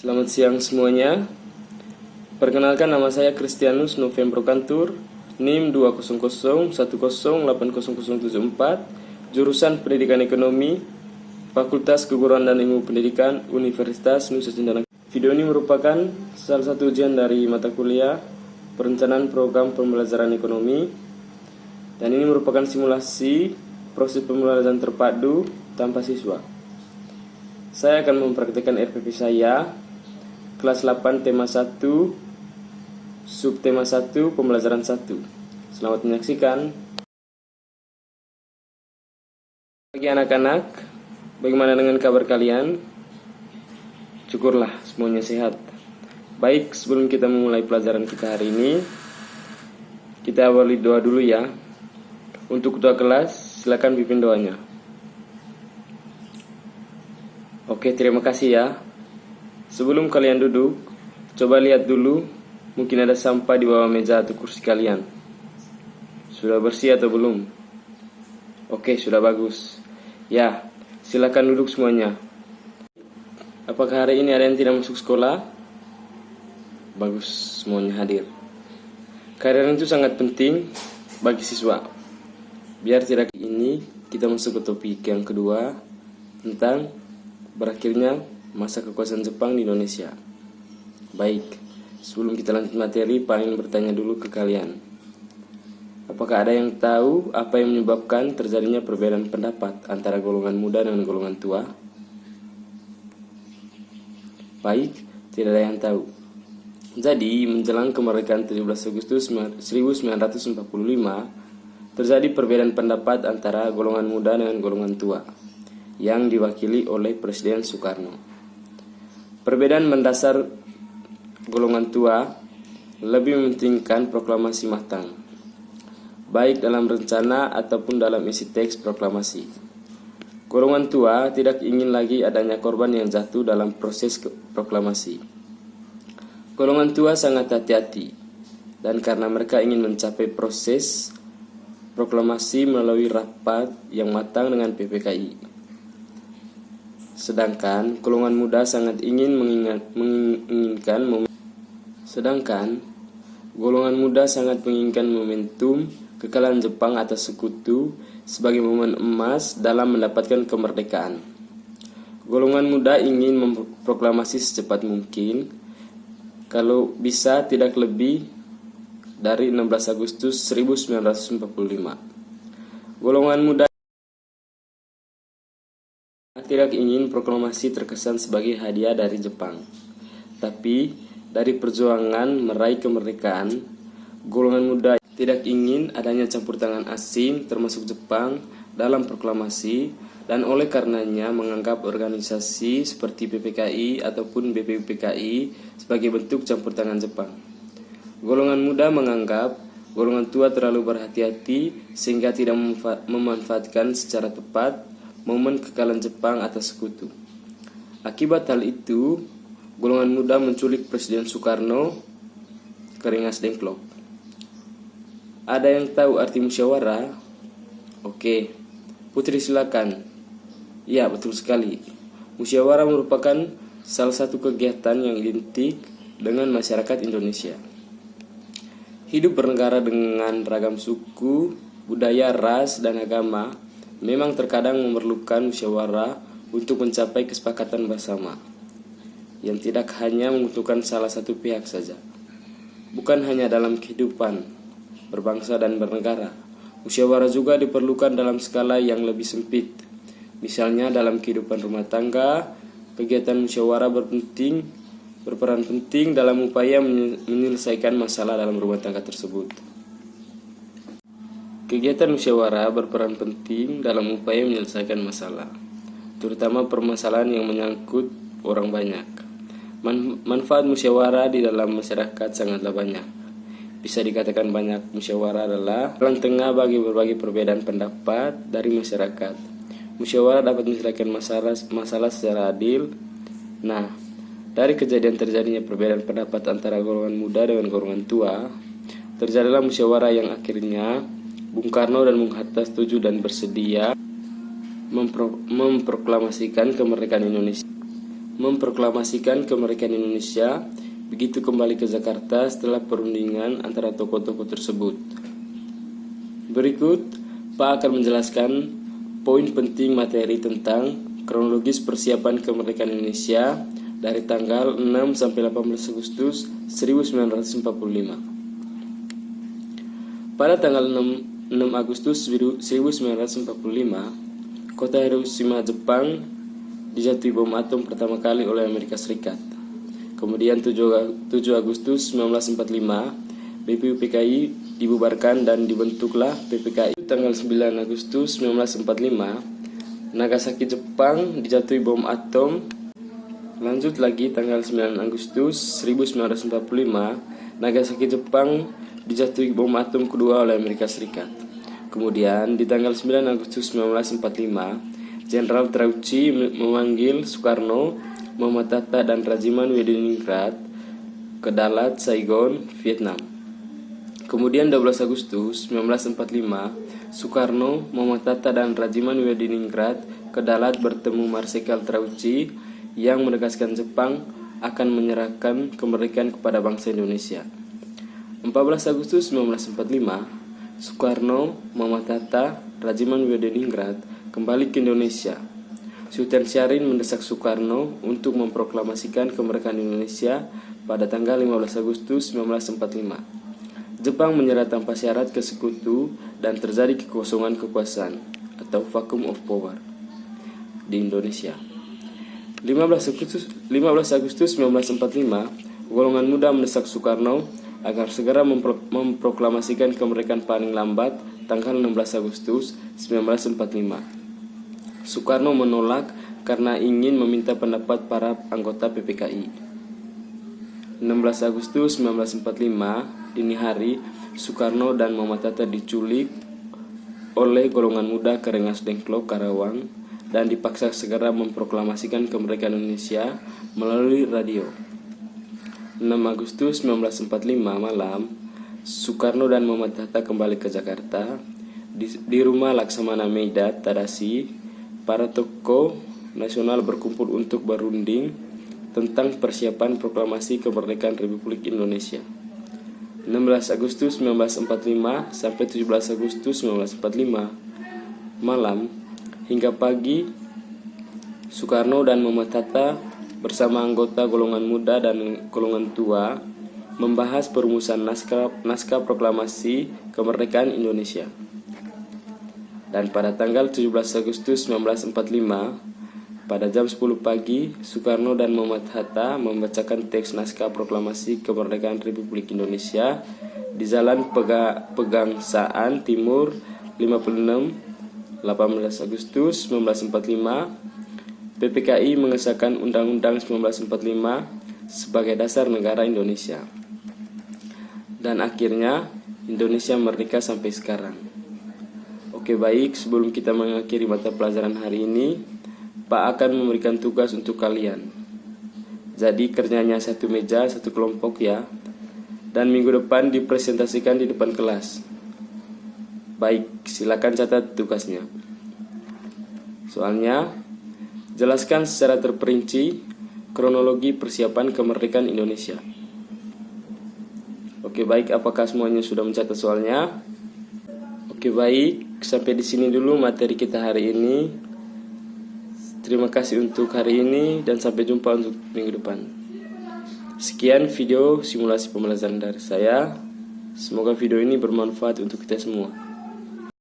Selamat siang semuanya. Perkenalkan, nama saya Kristianus Novembro Kantur, NIM 200108074, jurusan Pendidikan Ekonomi, Fakultas Keguruan dan Ilmu Pendidikan, Universitas Nusa Cendana. Video ini merupakan salah satu ujian dari mata kuliah Perencanaan Program Pembelajaran Ekonomi, dan ini merupakan simulasi proses pembelajaran terpadu tanpa siswa. Saya akan mempraktikkan RPP saya kelas 8 tema 1 subtema 1 pembelajaran 1. Selamat menyaksikan. Bagi anak-anak, bagaimana dengan kabar kalian? Syukurlah semuanya sehat. Baik, sebelum kita memulai pelajaran kita hari ini, kita awali doa dulu ya. Untuk ketua kelas, silakan pimpin doanya. Oke, terima kasih ya. Sebelum kalian duduk, coba lihat dulu, mungkin ada sampah di bawah meja atau kursi kalian. Sudah bersih atau belum? Oke, sudah bagus. Ya, silakan duduk semuanya. Apakah hari ini ada yang tidak masuk sekolah? Bagus, semuanya hadir. Kehadiran itu sangat penting bagi siswa. Biar tidak ini, kita masuk ke topik yang kedua tentang berakhirnya masa kekuasaan Jepang di Indonesia. Baik, sebelum kita lanjut materi, pengen bertanya dulu ke kalian. Apakah ada yang tahu apa yang menyebabkan terjadinya perbedaan pendapat antara golongan muda dengan golongan tua? Baik, tidak ada yang tahu. Jadi, menjelang kemerdekaan 17 Agustus 1945, terjadi perbedaan pendapat antara golongan muda dengan golongan tua yang diwakili oleh Presiden Soekarno. Perbedaan mendasar golongan tua lebih mementingkan proklamasi matang, baik dalam rencana ataupun dalam isi teks proklamasi. Golongan tua tidak ingin lagi adanya korban yang jatuh dalam proses proklamasi. Golongan tua sangat hati-hati, dan karena mereka ingin mencapai proses proklamasi melalui rapat yang matang dengan PPKI. Sedangkan golongan muda sangat ingin menginginkan momentum kekalahan Jepang atas sekutu sebagai momen emas dalam mendapatkan kemerdekaan. Golongan muda ingin memproklamasi secepat mungkin, kalau bisa tidak lebih dari 16 Agustus 1945. Golongan muda tidak ingin proklamasi terkesan sebagai hadiah dari Jepang, tapi dari perjuangan meraih kemerdekaan. Golongan muda tidak ingin adanya campur tangan asing termasuk Jepang dalam proklamasi, dan oleh karenanya menganggap organisasi seperti PPKI ataupun BPUPKI sebagai bentuk campur tangan Jepang. Golongan muda menganggap golongan tua terlalu berhati-hati sehingga tidak memanfaatkan secara tepat momen kekalahan Jepang atas sekutu. Akibat hal itu, golongan muda menculik Presiden Soekarno ke Rengas Dengklok. Ada yang tahu arti musyawarah? Oke, Putri silakan. Ya, betul sekali. Musyawarah merupakan salah satu kegiatan yang identik dengan masyarakat Indonesia. Hidup bernegara dengan ragam suku, budaya, ras, dan agama memang terkadang memerlukan musyawarah untuk mencapai kesepakatan bersama yang tidak hanya menguntungkan salah satu pihak saja. Bukan hanya dalam kehidupan berbangsa dan bernegara, musyawarah juga diperlukan dalam skala yang lebih sempit. Misalnya dalam kehidupan rumah tangga, kegiatan musyawarah berperan penting dalam upaya menyelesaikan masalah dalam rumah tangga tersebut. Kegiatan musyawarah berperan penting dalam upaya menyelesaikan masalah, terutama permasalahan yang menyangkut orang banyak. Manfaat musyawarah di dalam masyarakat sangatlah banyak. Bisa dikatakan banyak musyawarah adalah jalan tengah bagi berbagai perbedaan pendapat dari masyarakat. Musyawarah dapat menyelesaikan masalah secara adil. Nah, dari kejadian terjadinya perbedaan pendapat antara golongan muda dengan golongan tua, terjadilah musyawarah yang akhirnya Bung Karno dan Bung Hatta setuju dan bersedia memproklamasikan kemerdekaan Indonesia. memproklamasikan kemerdekaan Indonesia begitu kembali ke Jakarta setelah perundingan antara tokoh-tokoh tersebut. Berikut, Pak akan menjelaskan poin penting materi tentang kronologis persiapan kemerdekaan Indonesia dari tanggal 6 sampai 18 Agustus 1945. Pada tanggal 6 Agustus 1945, kota Hiroshima, Jepang dijatuhi bom atom pertama kali oleh Amerika Serikat. Kemudian 7 Agustus 1945, BPUPKI dibubarkan dan dibentuklah PPKI. Tanggal 9 Agustus 1945, Nagasaki, Jepang dijatuhi bom atom. Lanjut lagi tanggal 9 Agustus 1945, Nagasaki, Jepang dijatuhi bom atom kedua oleh Amerika Serikat. Kemudian di tanggal 9 Agustus 1945, Jenderal Trauci memanggil Soekarno, Muhammad Hatta, dan Rajiman Wediningrat ke Dalat, Saigon, Vietnam. Kemudian 12 Agustus 1945, Soekarno, Muhammad Hatta, dan Rajiman Wediningrat ke Dalat bertemu Marsikal Trauci yang menegaskan Jepang akan menyerahkan kemerdekaan kepada bangsa Indonesia. 14 Agustus 1945, Soekarno, Muhammad Hatta, Rajiman Wediningrat kembali ke Indonesia. Sultan Syahrir mendesak Soekarno untuk memproklamasikan kemerdekaan Indonesia pada tanggal 15 Agustus 1945. Jepang menyerah tanpa syarat ke sekutu dan terjadi kekosongan kekuasaan atau vacuum of power di Indonesia. 15 Agustus 1945, golongan muda mendesak Soekarno agar segera memproklamasikan kemerdekaan paling lambat tanggal 16 Agustus 1945. Soekarno menolak karena ingin meminta pendapat para anggota PPKI. 16 Agustus 1945, dini hari, Soekarno dan Muhammad Hatta diculik oleh golongan muda ke Rengas Dengklok, Karawang, dan dipaksa segera memproklamasikan kemerdekaan Indonesia melalui radio. 6 Agustus 1945 malam, Soekarno dan Muhammad Hatta kembali ke Jakarta. Di rumah Laksamana Meida Tadashi, para tokoh nasional berkumpul untuk berunding tentang persiapan proklamasi kemerdekaan Republik Indonesia. 16 Agustus 1945 sampai 17 Agustus 1945 malam hingga pagi, Soekarno dan Muhammad Hatta bersama anggota golongan muda dan golongan tua membahas perumusan naskah proklamasi kemerdekaan Indonesia. Dan pada tanggal 17 Agustus 1945, pada jam 10 pagi, Soekarno dan Muhammad Hatta membacakan teks naskah proklamasi kemerdekaan Republik Indonesia di Jalan Pegangsaan Timur 56, 18 Agustus 1945. PPKI mengesahkan Undang-Undang 1945 sebagai dasar negara Indonesia. Dan akhirnya Indonesia merdeka sampai sekarang. Oke, baik, sebelum kita mengakhiri mata pelajaran hari ini, Pak akan memberikan tugas untuk kalian. Jadi kerjanya satu meja, satu kelompok ya. Dan minggu depan dipresentasikan di depan kelas. Baik, silakan catat tugasnya. Soalnya, jelaskan secara terperinci kronologi persiapan kemerdekaan Indonesia. Oke, baik, apakah semuanya sudah mencatat soalnya? Oke, baik, sampai di sini dulu materi kita hari ini. Terima kasih untuk hari ini dan sampai jumpa untuk minggu depan. Sekian video simulasi pembelajaran dari saya. Semoga video ini bermanfaat untuk kita semua.